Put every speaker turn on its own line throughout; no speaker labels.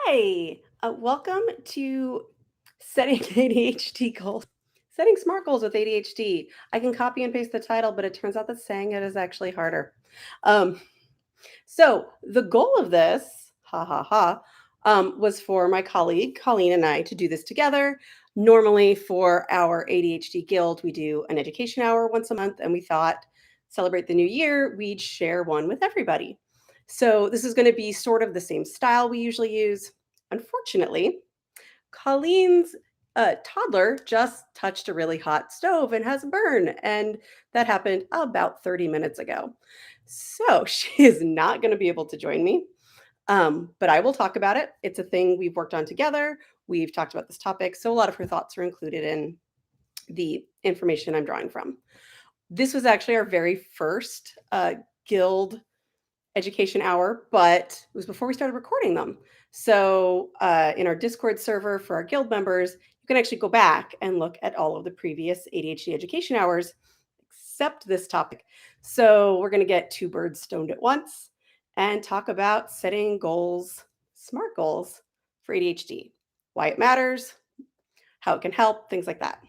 Hi, welcome to setting ADHD goals, setting smart goals with ADHD. I can copy and paste the title, but it turns out that saying it is actually harder. Um, so the goal of this, ha ha ha, was for my colleague Colleen and I to do this together. Normally, for our ADHD guild, we do an education hour once a month, and we thought celebrate the new year, we'd share one with everybody. So this is going to be sort of the same style we usually use. Unfortunately, Colleen's toddler just touched a really hot stove and has a burn, and that happened about 30 minutes ago. So she is not going to be able to join me, but I will talk about it. It's a thing we've worked on together. We've talked about this topic, so a lot of her thoughts are included in the information I'm drawing from. This was actually our very first guild education hour, but it was before we started recording them. So in our Discord server for our guild members, you can actually go back and look at all of the previous ADHD education hours, except this topic. So we're going to get two birds stoned at once and talk about setting goals, smart goals for ADHD, why it matters, how it can help, things like that.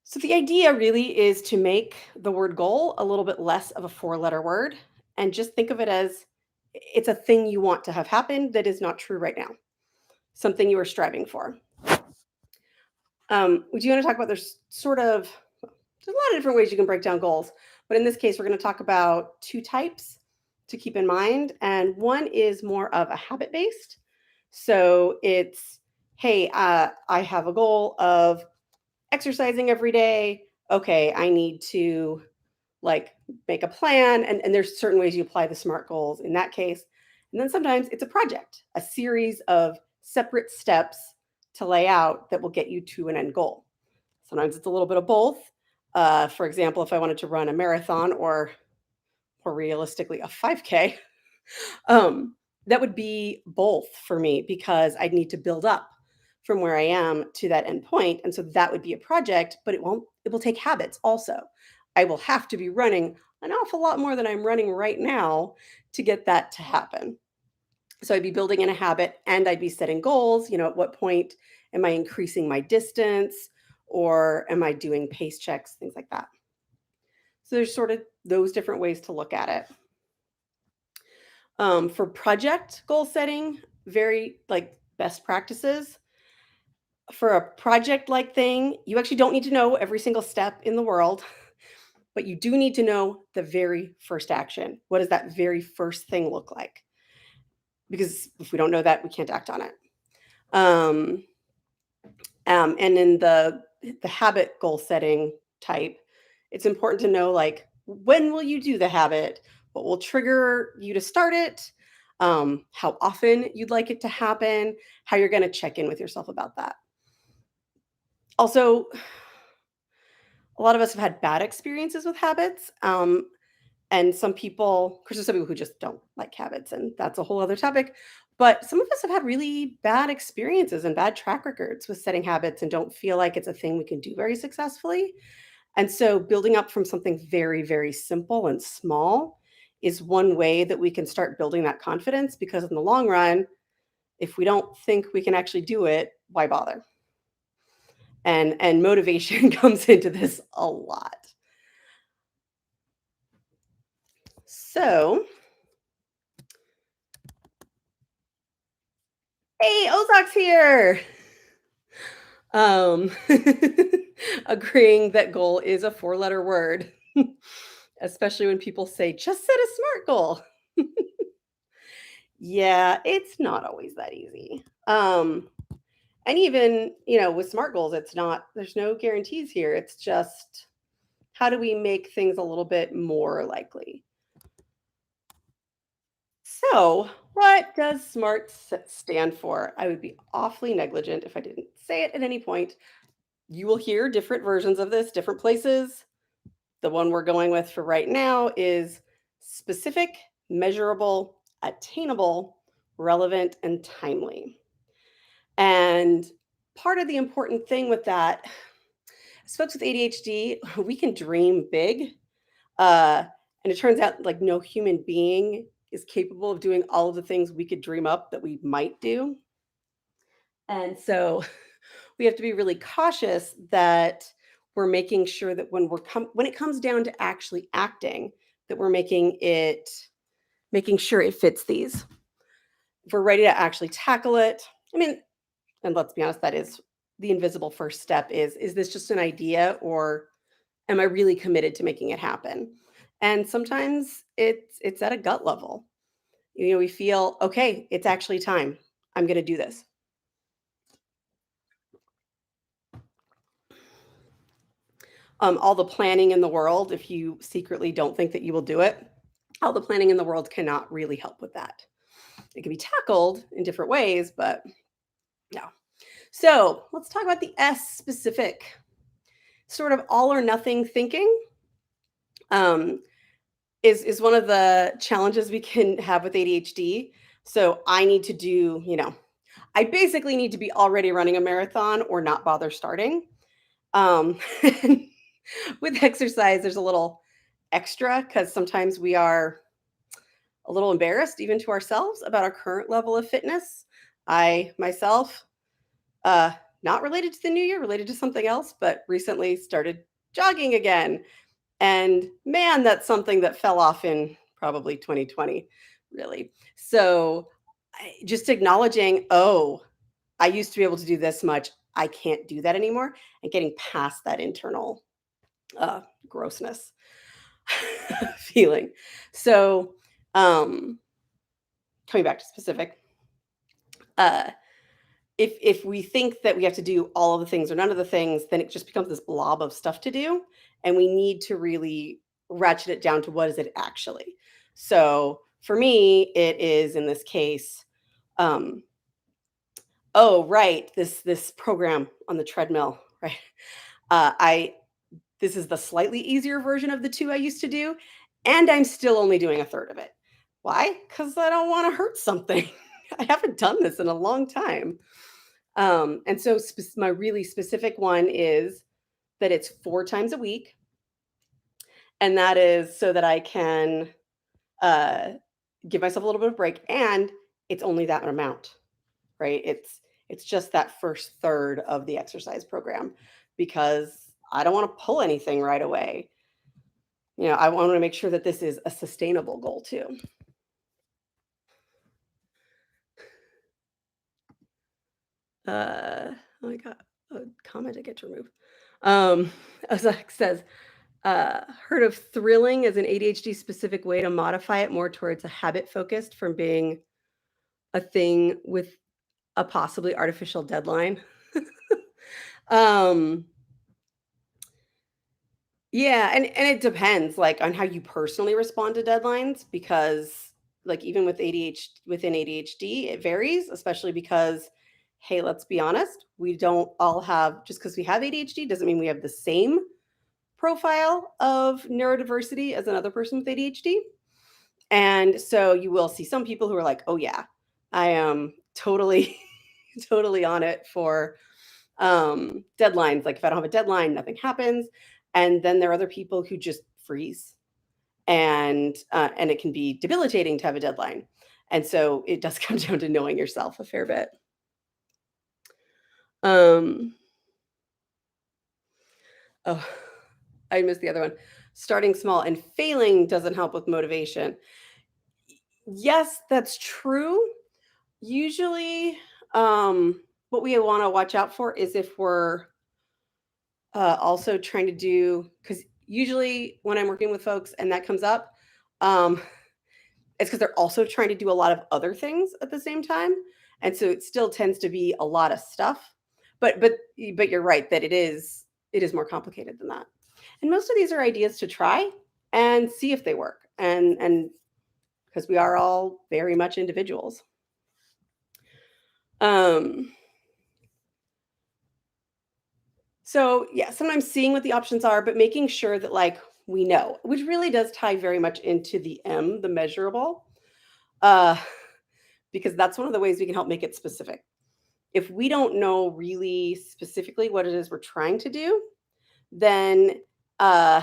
So the idea really is to make the word goal a little bit less of a four-letter word and just think of it as it's a thing you want to have happen that is not true right now, something you are striving for. Would you want to talk about there's a lot of different ways you can break down goals, but in this case, we're going to talk about two types to keep in mind. And one is more of a habit based. So it's, hey, I have a goal of exercising every day. Okay, I need to like make a plan. And there's certain ways you apply the SMART goals in that case. And then sometimes it's a project, a series of separate steps to lay out that will get you to an end goal. Sometimes it's a little bit of both. For example, if I wanted to run a marathon or more realistically a 5K, that would be both for me because I'd need to build up from where I am to that end point. And so that would be a project, but it will take habits also. I will have to be running an awful lot more than I'm running right now to get that to happen. So I'd be building in a habit and I'd be setting goals. At what point am I increasing my distance or am I doing pace checks, things like that. So there's sort of those different ways to look at it. For project goal setting, very like best practices. For a project like thing, you actually don't need to know every single step in the world, but you do need to know the very first action. What does that very first thing look like? Because if we don't know that, we can't act on it. Um, and in the habit goal setting type, it's important to know like when will you do the habit, what will trigger you to start it, how often you'd like it to happen, how you're going to check in with yourself about that. Also, a lot of us have had bad experiences with habits. And some people, of course, there's some people who just don't like habits, and that's a whole other topic. But some of us have had really bad experiences and bad track records with setting habits and don't feel like it's a thing we can do very successfully. And so, building up from something very, very simple and small is one way that we can start building that confidence because, in the long run, if we don't think we can actually do it, why bother? And motivation comes into this a lot. So, hey, Ozok's here. Um, agreeing that goal is a four-letter word, especially when people say, just set a SMART goal. Yeah, it's not always that easy. And even, with SMART goals, there's no guarantees here. It's just how do we make things a little bit more likely? So, what does SMART stand for? I would be awfully negligent if I didn't say it at any point. You will hear different versions of this, different places. The one we're going with for right now is specific, measurable, attainable, relevant, and timely. And part of the important thing with that, as folks with ADHD, we can dream big. And it turns out like no human being is capable of doing all of the things we could dream up that we might do. And so we have to be really cautious that we're making sure that when it comes down to actually acting, that we're making sure it fits these. If we're ready to actually tackle it, I mean, and let's be honest, that is the invisible first step is this just an idea, or am I really committed to making it happen? And sometimes it's at a gut level. We feel, okay, it's actually time. I'm going to do this. All the planning in the world, if you secretly don't think that you will do it, all the planning in the world cannot really help with that. It can be tackled in different ways, but no. So let's talk about the S specific, sort of all or nothing thinking. Um, is one of the challenges we can have with ADHD. So I need to do, I basically need to be already running a marathon or not bother starting. Um, with exercise, there's a little extra because sometimes we are a little embarrassed, even to ourselves, about our current level of fitness. I myself, uh, not related to the new year, related to something else, but recently started jogging again. And man, that's something that fell off in probably 2020, really. So just acknowledging, oh, I used to be able to do this much. I can't do that anymore. And getting past that internal grossness feeling. So, coming back to specific, uh, if we think that we have to do all of the things or none of the things, then it just becomes this blob of stuff to do, and we need to really ratchet it down to what is it actually. So for me, it is in this case, um, oh right, this program on the treadmill, right? I This is the slightly easier version of the two I used to do, and I'm still only doing a third of it. Why? Because I don't want to hurt something. I haven't done this in a long time. And so my really specific one is that it's 4 times a week. And that is so that I can uh, give myself a little bit of break. And it's only that amount, right? It's just that first third of the exercise program because I don't want to pull anything right away. I want to make sure that this is a sustainable goal too. Oh my God, a comment I get to remove. Ozak says, heard of thrilling as an ADHD specific way to modify it more towards a habit focused from being a thing with a possibly artificial deadline. um, yeah, and it depends like on how you personally respond to deadlines because like even with ADHD within ADHD, it varies, especially because hey, let's be honest, we don't all have just because we have ADHD doesn't mean we have the same profile of neurodiversity as another person with ADHD. And so you will see some people who are like, "Oh yeah, I am totally totally on it for deadlines. Like if I don't have a deadline, nothing happens." And then there are other people who just freeze, and it can be debilitating to have a deadline. And so it does come down to knowing yourself a fair bit. Um, oh, I missed the other one. Starting small and failing doesn't help with motivation. Yes, that's true. Usually, what we want to watch out for is if we're also trying to do, because usually when I'm working with folks and that comes up, um, it's because they're also trying to do a lot of other things at the same time, and so it still tends to be a lot of stuff. But you're right that it is more complicated than that. And most of these are ideas to try and see if they work, and because we are all very much individuals. Um, so yeah, sometimes seeing what the options are, but making sure that like we know, which really does tie very much into the M, the measurable, uh, because that's one of the ways we can help make it specific. If we don't know really specifically what it is we're trying to do, then uh,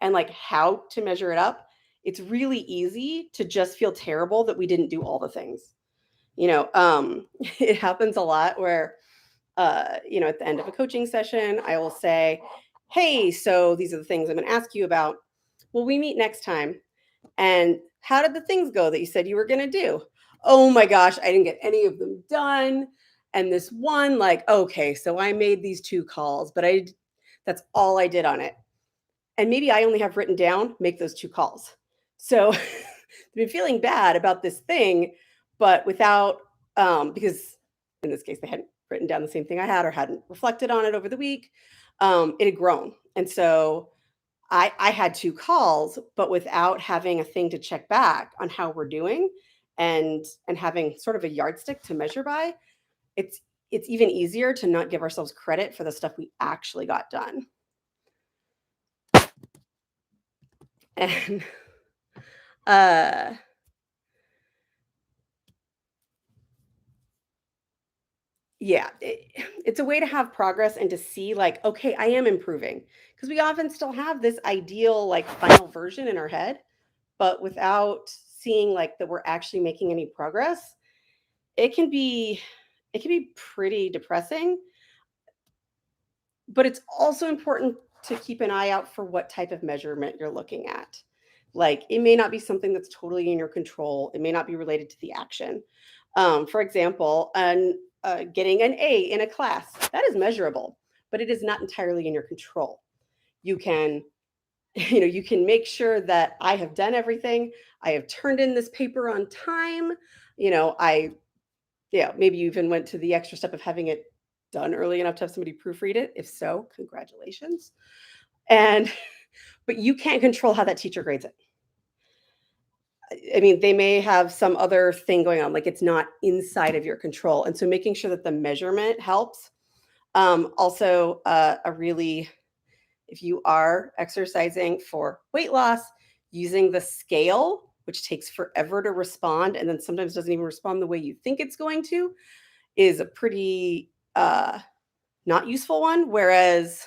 and like how to measure it up it's really easy to just feel terrible that we didn't do all the things. It happens a lot where, at the end of a coaching session, I will say, hey, so these are the things I'm going to ask you about. Will we meet next time? And how did the things go that you said you were going to do? Oh my gosh, I didn't get any of them done. And this one, like, okay, so I made these 2 calls, but that's all I did on it. And maybe I only have written down, make those 2 calls. So I've been feeling bad about this thing, but without, because in this case, they hadn't written down the same thing I had or hadn't reflected on it over the week. It had grown. And so I had 2 calls, but without having a thing to check back on how we're doing and having sort of a yardstick to measure by, it's even easier to not give ourselves credit for the stuff we actually got done. And yeah, it's a way to have progress and to see like, okay, I am improving. Because we often still have this ideal like final version in our head, but without seeing like that we're actually making any progress, it can be pretty depressing. But it's also important to keep an eye out for what type of measurement you're looking at. Like it may not be something that's totally in your control. It may not be related to the action. For example, getting an A in a class, that is measurable, but it is not entirely in your control. You can, you can make sure that I have done everything. I have turned in this paper on time. Maybe you even went to the extra step of having it done early enough to have somebody proofread it. If so, congratulations. And but you can't control how that teacher grades it. I mean, they may have some other thing going on, like it's not inside of your control. And so making sure that the measurement helps. Also, if you are exercising for weight loss, using the scale, which takes forever to respond and then sometimes doesn't even respond the way you think it's going to, is a pretty not useful one. Whereas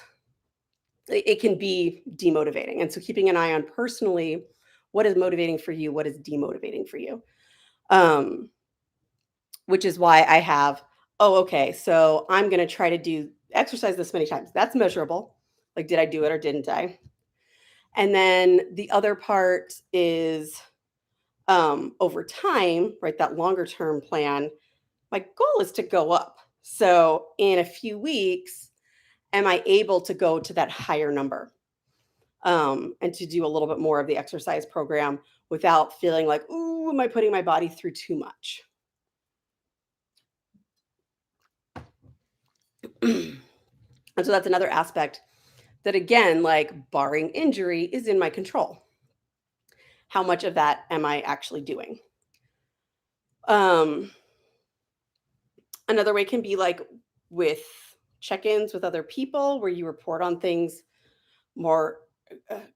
it can be demotivating. And so keeping an eye on personally, what is motivating for you? What is demotivating for you? Which is why I have, oh, okay, so I'm going to try to do exercise this many times. That's measurable. Like, did I do it or didn't I? And then the other part is over time, right? That longer term plan, my goal is to go up. So in a few weeks, am I able to go to that higher number? And to do a little bit more of the exercise program without feeling like, ooh, am I putting my body through too much? And so that's another aspect that, again, like barring injury, is in my control. How much of that am I actually doing? Another way can be like with check-ins with other people where you report on things more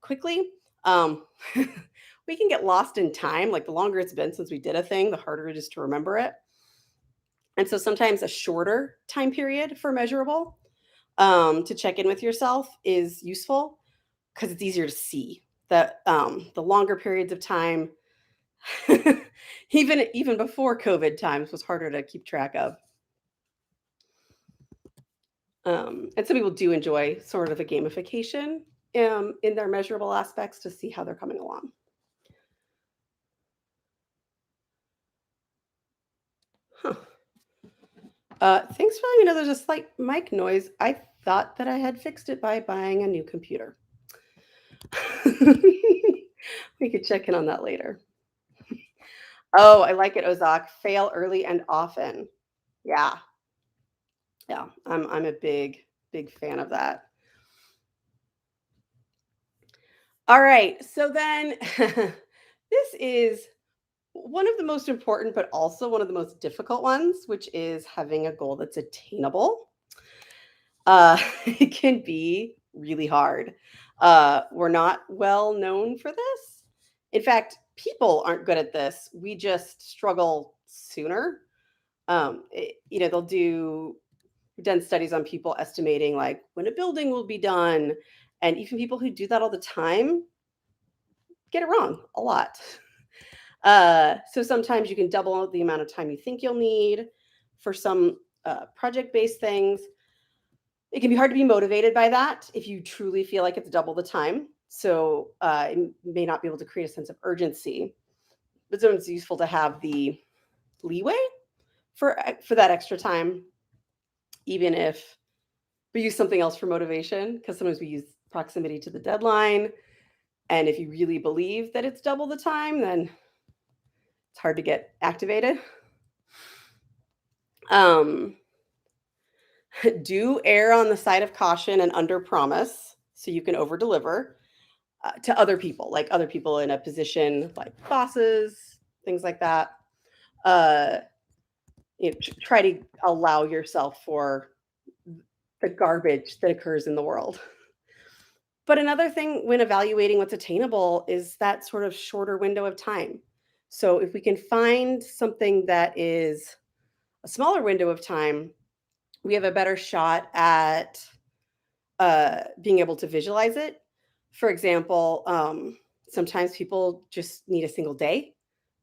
quickly. We can get lost in time. Like the longer it's been since we did a thing, the harder it is to remember it. And so sometimes a shorter time period for measurable to check in with yourself is useful because it's easier to see. That the longer periods of time, even before COVID times, was harder to keep track of. And some people do enjoy sort of a gamification in their measurable aspects to see how they're coming along. Huh. Thanks for letting me know there's a slight mic noise. I thought that I had fixed it by buying a new computer. We could check in on that later. Oh, I like it, Ozak. Fail early and often. Yeah. Yeah. I'm a big fan of that. All right. So then this is one of the most important, but also one of the most difficult ones, which is having a goal that's attainable. It can be really hard. We're not well known for this. In fact, people aren't good at this. We just struggle sooner. We've done studies on people estimating like when a building will be done. And even people who do that all the time get it wrong a lot. So sometimes you can double the amount of time you think you'll need for some project-based things. It can be hard to be motivated by that if you truly feel like it's double the time. So it may not be able to create a sense of urgency, but sometimes it's useful to have the leeway for that extra time, even if we use something else for motivation, because sometimes we use proximity to the deadline. And if you really believe that it's double the time, then it's hard to get activated. Do err on the side of caution and under promise so you can over deliver to other people, like other people in a position like bosses, things like that. Uh, try to allow yourself for the garbage that occurs in the world. But another thing when evaluating what's attainable is that sort of shorter window of time. So if we can find something that is a smaller window of time, we have a better shot at being able to visualize it. For example, sometimes people just need a single day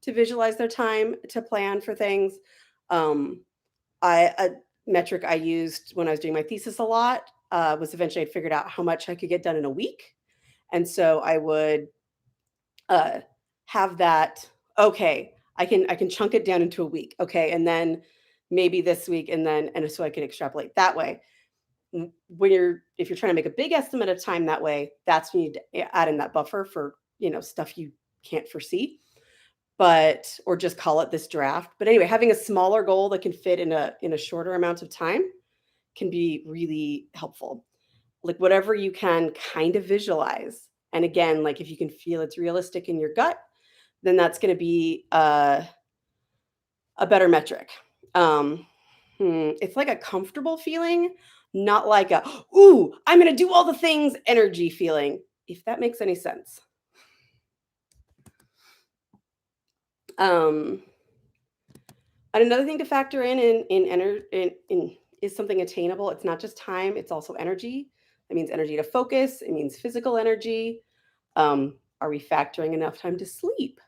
to visualize their time to plan for things. Um, a metric I used when I was doing my thesis a lot was eventually I figured out how much I could get done in a week, and so I would uh, have that. Okay, I can chunk it down into a week. Okay, and then maybe this week, and so I could extrapolate that way. When if you're trying to make a big estimate of time that way, that's when you add in that buffer for stuff you can't foresee, but or just call it this draft. But anyway, having a smaller goal that can fit in a shorter amount of time can be really helpful. Like whatever you can kind of visualize, and again, like if you can feel it's realistic in your gut, then that's going to be a better metric. It's like a comfortable feeling, not like a, ooh, I'm going to do all the things energy feeling, if that makes any sense. And another thing to factor in is something attainable. It's not just time, it's also energy. It means energy to focus, it means physical energy. Are we factoring enough time to sleep?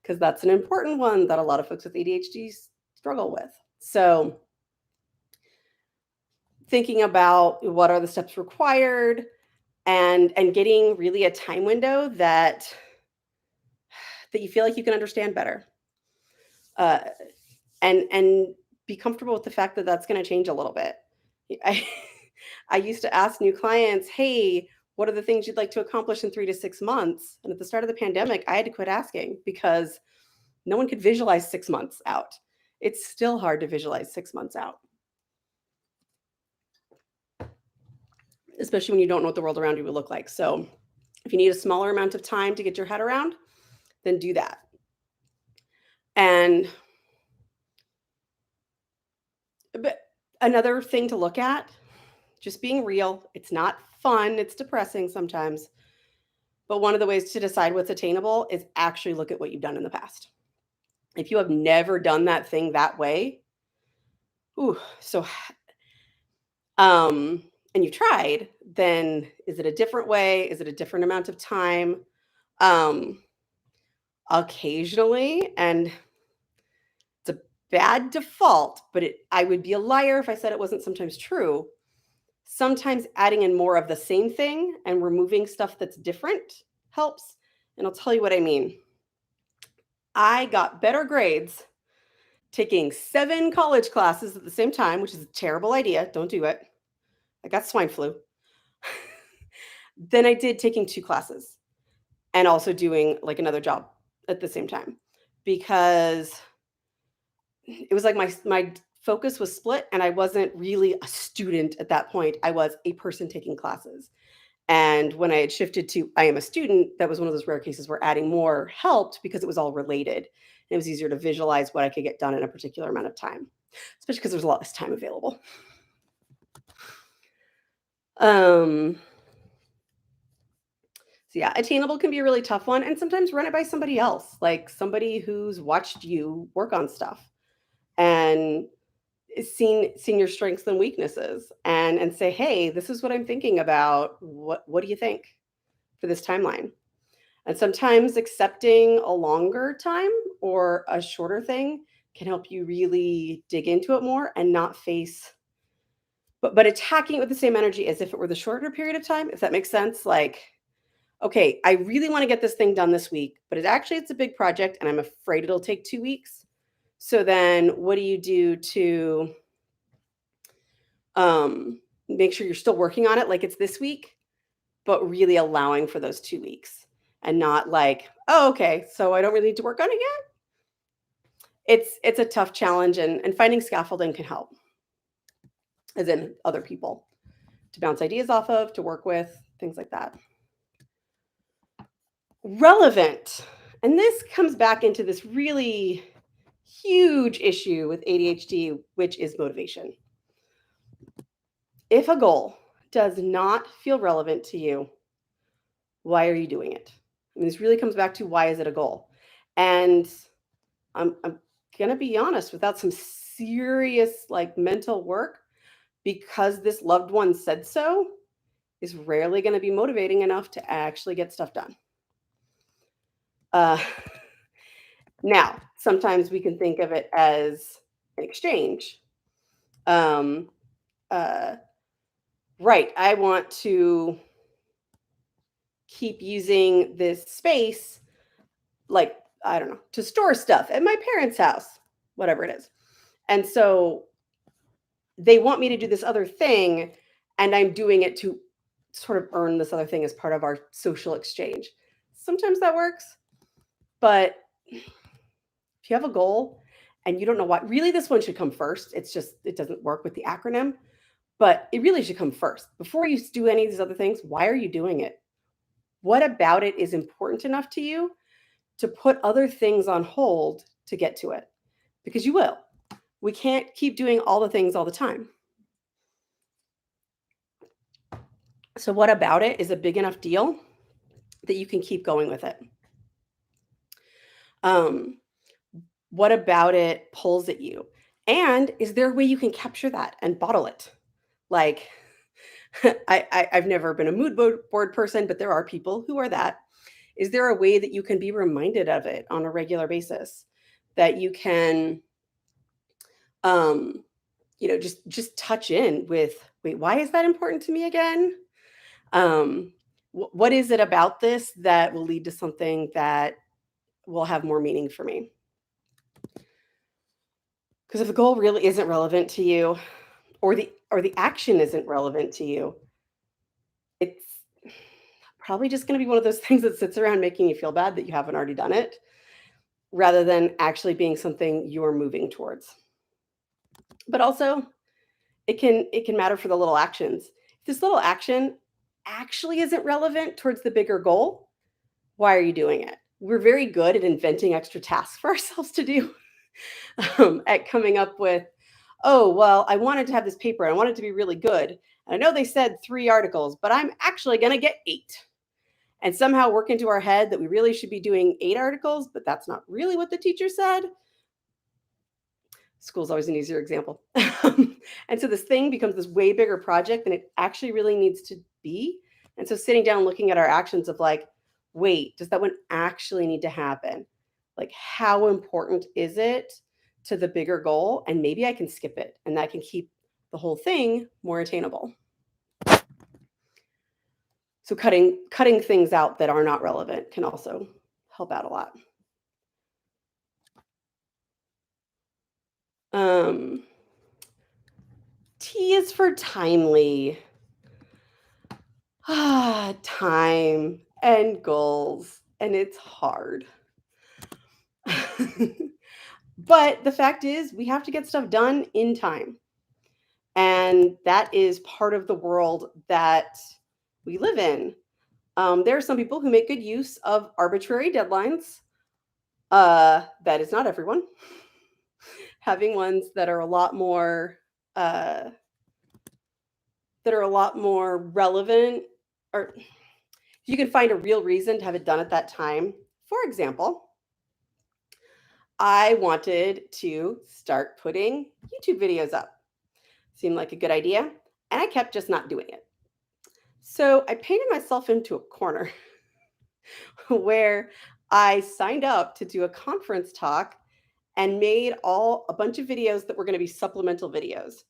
Because that's an important one that a lot of folks with ADHD struggle with. So thinking about what are the steps required and getting really a time window that you feel like you can understand better. And be comfortable with the fact that that's going to change a little bit. I used to ask new clients, hey, what are the things you'd like to accomplish in 3 to 6 months? And at the start of the pandemic, I had to quit asking because no one could visualize 6 months out. It's still hard to visualize 6 months out, especially when you don't know what the world around you will look like. So if you need a smaller amount of time to get your head around, then do that. And but another thing to look at, just being real, it's not fun, it's depressing sometimes. But one of the ways to decide what's attainable is actually look at what you've done in the past. If you have never done that thing that way, and you tried, then is it a different way? Is it a different amount of time? Occasionally, and it's a bad default, but I would be a liar if I said it wasn't sometimes true. Sometimes adding in more of the same thing and removing stuff that's different helps. And I'll tell you what I mean. I got better grades taking 7 college classes at the same time, which is a terrible idea. Don't do it. I got swine flu. Than I did taking 2 classes and also doing like another job at the same time, because it was like my focus was split and I wasn't really a student at that point. I was a person taking classes. And when I had shifted to I am a student, that was one of those rare cases where adding more helped because it was all related. And it was easier to visualize what I could get done in a particular amount of time, especially because there's a lot less time available. So yeah, attainable can be a really tough one, and sometimes run it by somebody else, like somebody who's watched you work on stuff and seen your strengths and weaknesses, and say, hey, this is what I'm thinking about. What do you think for this timeline? And sometimes accepting a longer time or a shorter thing can help you really dig into it more and not face, but attacking it with the same energy as if it were the shorter period of time, if that makes sense. Like, okay, I really want to get this thing done this week, but it's a big project and I'm afraid it'll take 2 weeks. So then what do you do to make sure you're still working on it like it's this week, but really allowing for those 2 weeks and not like, oh, okay, so I don't really need to work on it yet. It's a tough challenge, and finding scaffolding can help, as in other people to bounce ideas off of, to work with, things like that. Relevant. And this comes back into this really huge issue with ADHD, which is motivation. If a goal does not feel relevant to you, why are you doing it? I mean, this really comes back to, why is it a goal? And I'm going to be honest, without some serious like mental work, because this loved one said so, is rarely going to be motivating enough to actually get stuff done. Now, sometimes we can think of it as an exchange. Right, I want to keep using this space, like, I don't know, to store stuff at my parents' house, whatever it is. And so they want me to do this other thing, and I'm doing it to sort of earn this other thing as part of our social exchange. Sometimes that works, but if you have a goal and you don't know what, really this one should come first. It's just, it doesn't work with the acronym, but it really should come first. Before you do any of these other things, why are you doing it? What about it is important enough to you to put other things on hold to get to it? Because you will. We can't keep doing all the things all the time. So what about it is a big enough deal that you can keep going with it? What about it pulls at you? And is there a way you can capture that and bottle it? Like, I've never been a mood board person, but there are people who are that. Is there a way that you can be reminded of it on a regular basis? That you can, just touch in with, wait, why is that important to me again? What is it about this that will lead to something that will have more meaning for me? Because if the goal really isn't relevant to you, or the action isn't relevant to you, it's probably just going to be one of those things that sits around making you feel bad that you haven't already done it, rather than actually being something you're moving towards. But also, it can matter for the little actions. If this little action actually isn't relevant towards the bigger goal, why are you doing it? We're very good at inventing extra tasks for ourselves to do, at coming up with, oh, well, I wanted to have this paper. I want it to be really good. And I know they said 3 articles, but I'm actually going to get 8. And somehow work into our head that we really should be doing 8 articles, but that's not really what the teacher said. School's always an easier example. And so this thing becomes this way bigger project than it actually really needs to be. And so sitting down, looking at our actions of like, wait, does that one actually need to happen? Like, how important is it to the bigger goal? And maybe I can skip it, and that can keep the whole thing more attainable. So cutting things out that are not relevant can also help out a lot. T is for timely. Time and goals, and it's hard. But the fact is, we have to get stuff done in time. And that is part of the world that we live in. There are some people who make good use of arbitrary deadlines. That is not everyone. Having ones that are a lot more relevant, or you can find a real reason to have it done at that time. For example, I wanted to start putting YouTube videos up. Seemed like a good idea, and I kept just not doing it. So I painted myself into a corner. where I signed up to do a conference talk and made a bunch of videos that were going to be supplemental videos.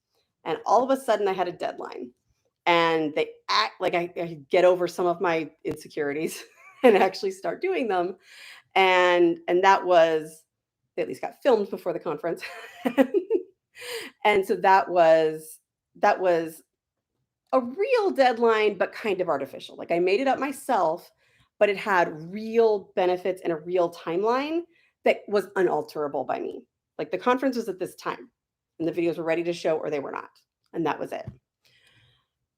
And all of a sudden I had a deadline and they act like I could get over some of my insecurities and actually start doing them. And that was, they at least got filmed before the conference. And so that was a real deadline, but kind of artificial. Like I made it up myself, but it had real benefits and a real timeline that was unalterable by me. Like the conference was at this time, and the videos were ready to show or they were not. And that was it.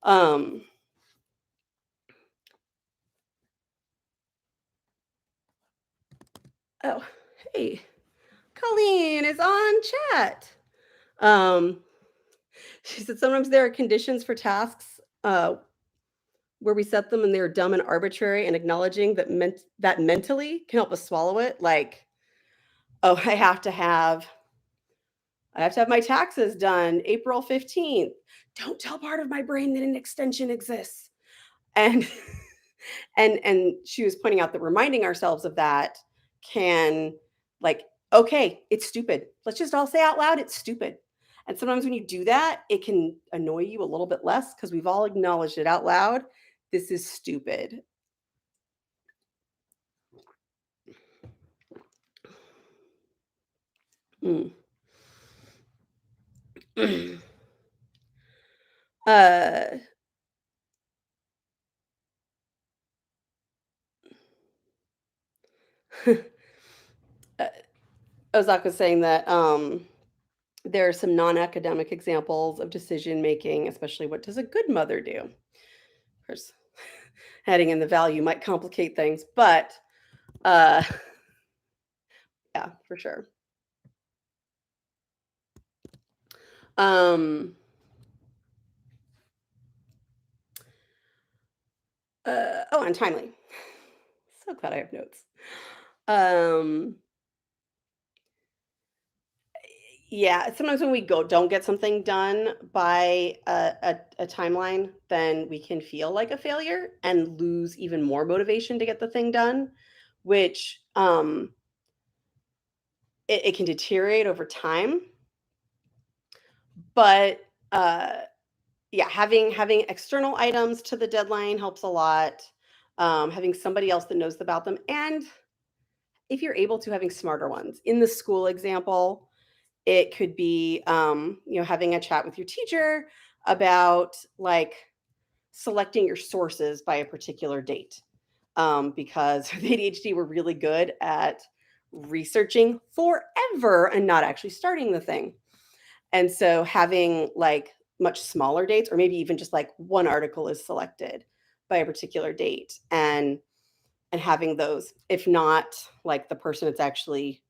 Um, oh, hey, Colleen is on chat. Um, she said sometimes there are conditions for tasks where we set them and they're dumb and arbitrary, and acknowledging that mentally can help us swallow it. Like, oh, I have to have my taxes done April 15th. Don't tell part of my brain that an extension exists. And and she was pointing out that reminding ourselves of that can, like, okay, it's stupid. Let's just all say out loud it's stupid. And sometimes when you do that, it can annoy you a little bit less because we've all acknowledged it out loud. This is stupid. Mm. uh uh, Ozak was saying that there are some non-academic examples of decision making, especially what does a good mother do? Of course, heading in the value might complicate things, but uh, yeah, for sure. Um, oh, and timely. So glad I have notes. Um, yeah, sometimes when we don't get something done by a timeline, then we can feel like a failure and lose even more motivation to get the thing done, which it can deteriorate over time. But yeah, having external items to the deadline helps a lot. Having somebody else that knows about them, and if you're able to, having smarter ones. In the school example, it could be having a chat with your teacher about, like, selecting your sources by a particular date, because with ADHD we're really good at researching forever and not actually starting the thing. And so having, like, much smaller dates, or maybe even just like one article is selected by a particular date, and having those, if not like the person it's actually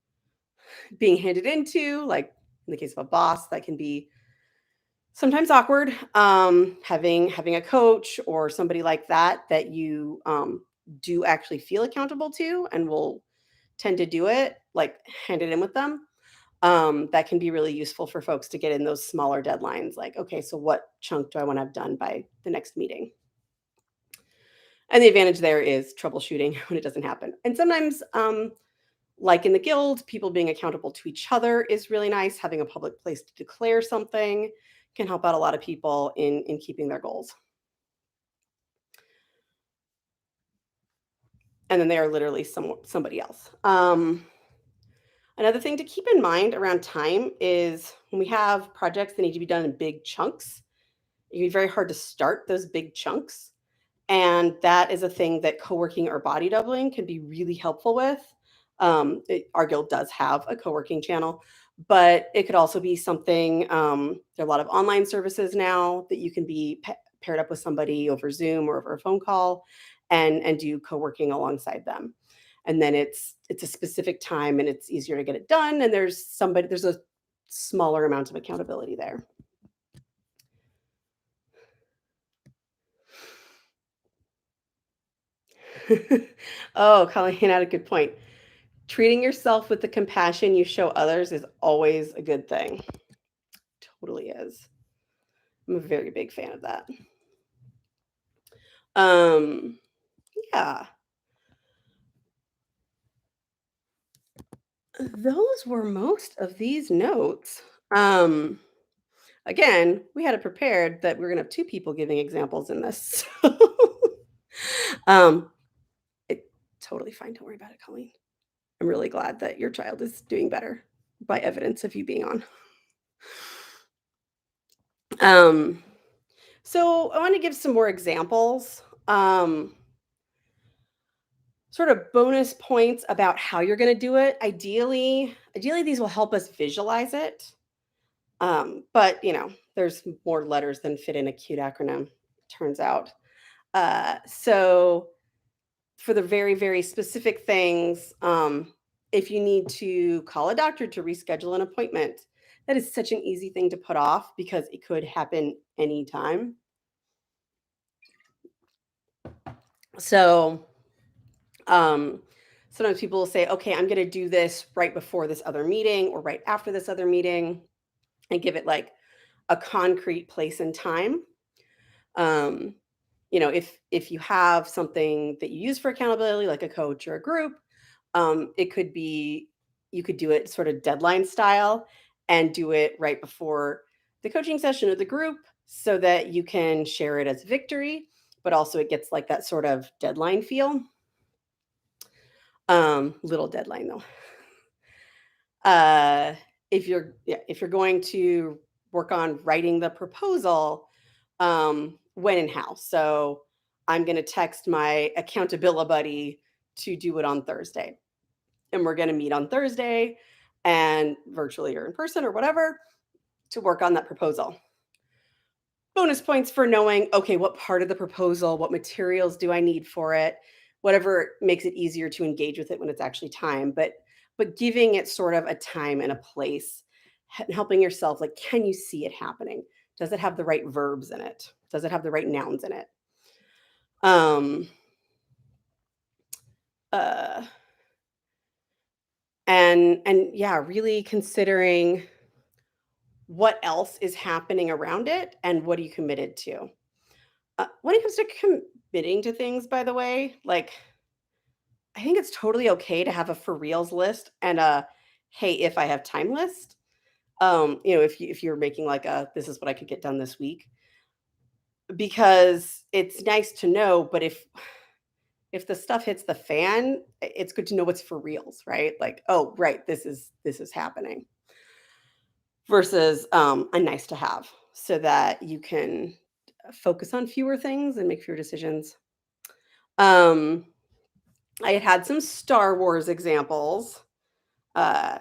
being handed into, like in the case of a boss, that can be sometimes awkward. Having a coach or somebody like that that you do actually feel accountable to and will tend to do it, like hand it in with them. That can be really useful for folks to get in those smaller deadlines. Like, okay, so what chunk do I want to have done by the next meeting? And the advantage there is troubleshooting when it doesn't happen. And sometimes, like in the guild, people being accountable to each other is really nice. Having a public place to declare something can help out a lot of people in keeping their goals. And then they are literally somebody else. Another thing to keep in mind around time is when we have projects that need to be done in big chunks, it can be very hard to start those big chunks. And that is a thing that co-working or body doubling can be really helpful with. Our guild does have a co-working channel, but it could also be something, there are a lot of online services now that you can be paired up with somebody over Zoom or over a phone call, and do co-working alongside them. And then it's a specific time and it's easier to get it done, and there's a smaller amount of accountability there. Oh, Colleen had a good point. Treating yourself with the compassion you show others is always a good thing. Totally is. I'm a very big fan of that. Um, yeah. those were most of these notes. Um, Again, we had it prepared that we're gonna have 2 people giving examples in this. Um, it totally fine, don't worry about it, Colleen. I'm really glad that your child is doing better by evidence of you being on. Um, so I wanna give some more examples, sort of bonus points about how you're gonna do it. Ideally, these will help us visualize it. But there's more letters than fit in a cute acronym, turns out. So for the very, very specific things, if you need to call a doctor to reschedule an appointment, that is such an easy thing to put off because it could happen anytime. So um, sometimes people will say, okay, I'm going to do this right before this other meeting or right after this other meeting and give it like a concrete place and time. Um, if you have something that you use for accountability, like a coach or a group, it could be you could do it sort of deadline style and do it right before the coaching session or the group so that you can share it as victory, but also it gets like that sort of deadline feel. Little deadline though. Uh, if you're going to work on writing the proposal, when and how. So I'm going to text my accountability buddy to do it on Thursday, and we're going to meet on Thursday, and virtually or in person or whatever, to work on that proposal. Bonus points for knowing, okay, what part of the proposal, what materials do I need for it, whatever makes it easier to engage with it when it's actually time. But giving it sort of a time and a place, helping yourself, like, can you see it happening? Does it have the right verbs in it? Does it have the right nouns in it? Um, uh, and yeah, really considering what else is happening around it and what are you committed to. When it comes to committing to things, by the way, like I think it's totally okay to have a for reals list and a hey, if I have time list. If you're making like a this is what I could get done this week, because it's nice to know, but if the stuff hits the fan, it's good to know what's for reals, right? Like, oh, right, this is happening versus a nice to have so that you can focus on fewer things and make fewer decisions. Um, I had some Star Wars examples. Uh,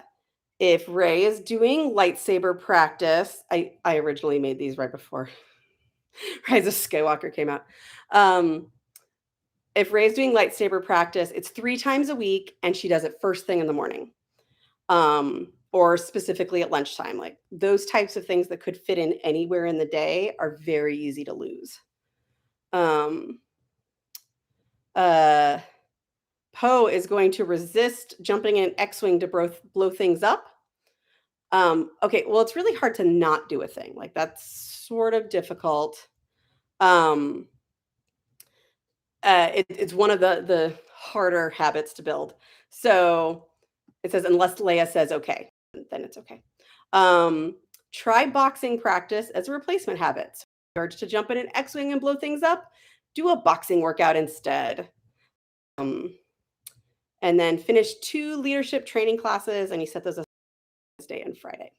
if Ray is doing lightsaber practice, I originally made these right before Rise of Skywalker came out. Um, if Ray's doing lightsaber practice, it's 3 times a week, and she does it first thing in the morning, or specifically at lunchtime. Like, those types of things that could fit in anywhere in the day are very easy to lose. Um, uh, Poe is going to resist jumping in X-wing to blow things up. Okay, well, it's really hard to not do a thing. Like, that's sort of difficult. Um, it's one of the harder habits to build. So it says, unless Leia says okay, then it's okay. Try boxing practice as a replacement habit. So urge to jump in an X-wing and blow things up, do a boxing workout instead. And then finish 2 leadership training classes, and you set those as Wednesday and Friday.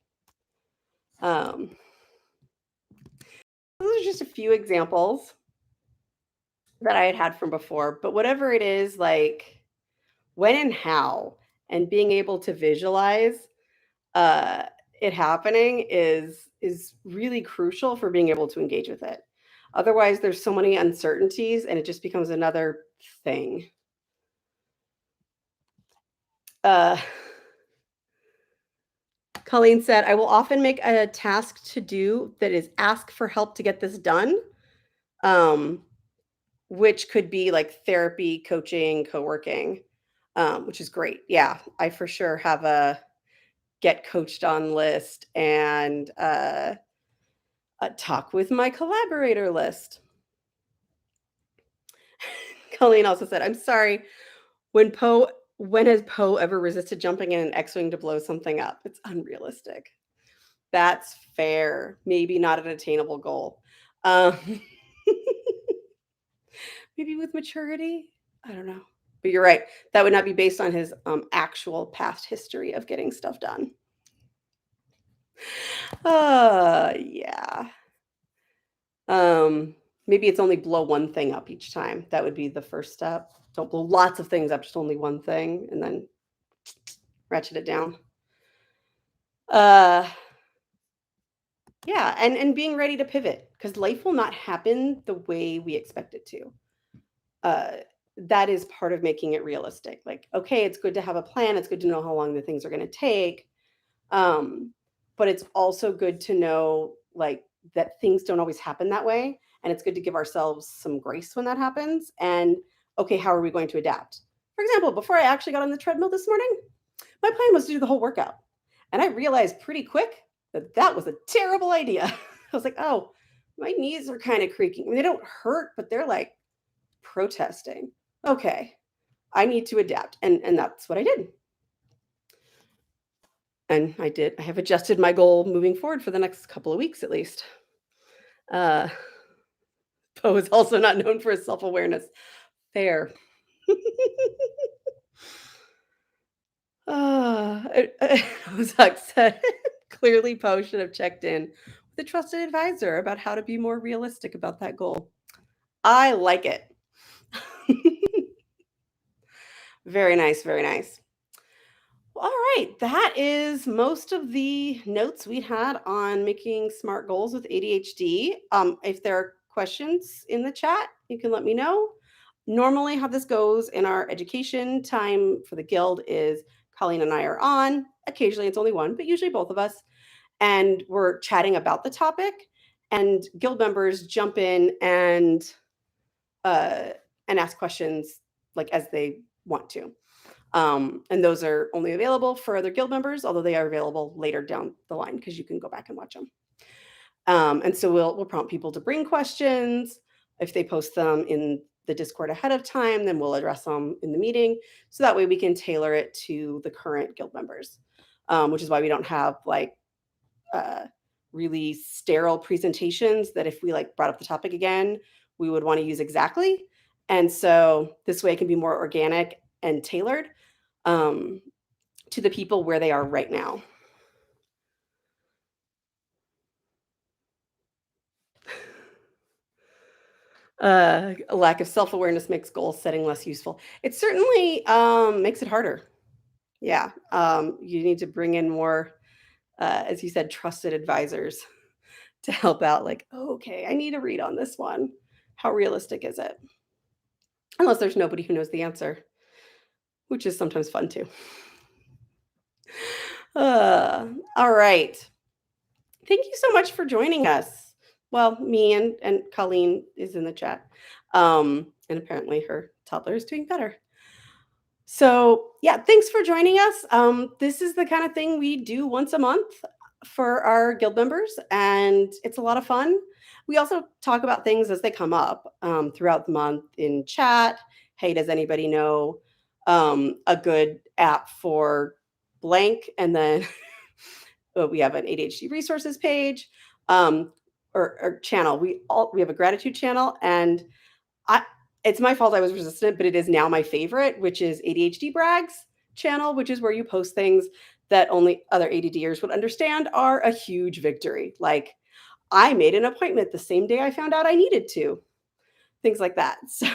Those are just a few examples that I had from before, but whatever it is, like when and how, and being able to visualize uh, it happening is really crucial for being able to engage with it. Otherwise, there's so many uncertainties, and it just becomes another thing. Uh, Colleen said, I will often make a task to do that is ask for help to get this done, which could be like therapy, coaching, co-working, which is great. Yeah, I for sure have a get coached on list and a talk with my collaborator list. Colleen also said, I'm sorry, when Poe When has Poe ever resisted jumping in an X-wing to blow something up? It's unrealistic. That's fair. Maybe not an attainable goal. Um, maybe with maturity? I don't know. But you're right. That would not be based on his actual past history of getting stuff done. Yeah. Maybe it's only blow one thing up each time. That would be the first step. Don't blow lots of things up, just only one thing, and then ratchet it down. Yeah, and being ready to pivot because life will not happen the way we expect it to. Uh, that is part of making it realistic. Like, okay, it's good to have a plan. It's good to know how long the things are going to take. But it's also good to know like that things don't always happen that way. And it's good to give ourselves some grace when that happens. And okay, how are we going to adapt? For example, before I actually got on the treadmill this morning, my plan was to do the whole workout. And I realized pretty quick that that was a terrible idea. I was like, oh, my knees are kind of creaking. I mean, they don't hurt, but they're like protesting. Okay, I need to adapt. And that's what I did. And I did. I have adjusted my goal moving forward for the next couple of weeks at least. Uh, Poe is also not known for his self-awareness. Fair. Ozak said, clearly Poe should have checked in with a trusted advisor about how to be more realistic about that goal. I like it. Very nice, very nice. Well, all right, that is most of the notes we had on making smart goals with ADHD. If there are questions in the chat, you can let me know. Normally, how this goes in our education time for the guild is Colleen and I are on. Occasionally, it's only one, but usually both of us. And we're chatting about the topic, and guild members jump in and ask questions like as they want to. And those are only available for other guild members, although they are available later down the line because you can go back and watch them. And so we'll prompt people to bring questions. If they post them in the Discord ahead of time, then we'll address them in the meeting. So that way we can tailor it to the current guild members, which is why we don't have like really sterile presentations that if we like brought up the topic again, we would want to use exactly. And so this way it can be more organic and tailored to the people where they are right now. A lack of self-awareness makes goal setting less useful. It certainly makes it harder. Yeah, you need to bring in more, as you said, trusted advisors to help out. Like, oh, okay, I need to read on this one. How realistic is it? Unless there's nobody who knows the answer, which is sometimes fun too. All right. Thank you so much for joining us. Well, me and Colleen is in the chat. And apparently her toddler is doing better. So yeah, thanks for joining us. This is the kind of thing we do once a month for our guild members, and it's a lot of fun. We also talk about things as they come up throughout the month in chat. Hey, does anybody know a good app for blank? And then we have an ADHD resources page or channel. We have a gratitude channel, and it's my fault I was resistant, but it is now my favorite, which is ADHD Brags channel, which is where you post things that only other ADDers would understand are a huge victory. Like, I made an appointment the same day I found out I needed to. Things like that. So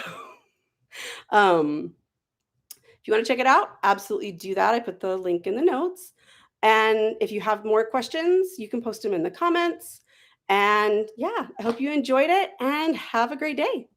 if you want to check it out, absolutely do that. I put the link in the notes. And if you have more questions, you can post them in the comments. And yeah, I hope you enjoyed it and have a great day.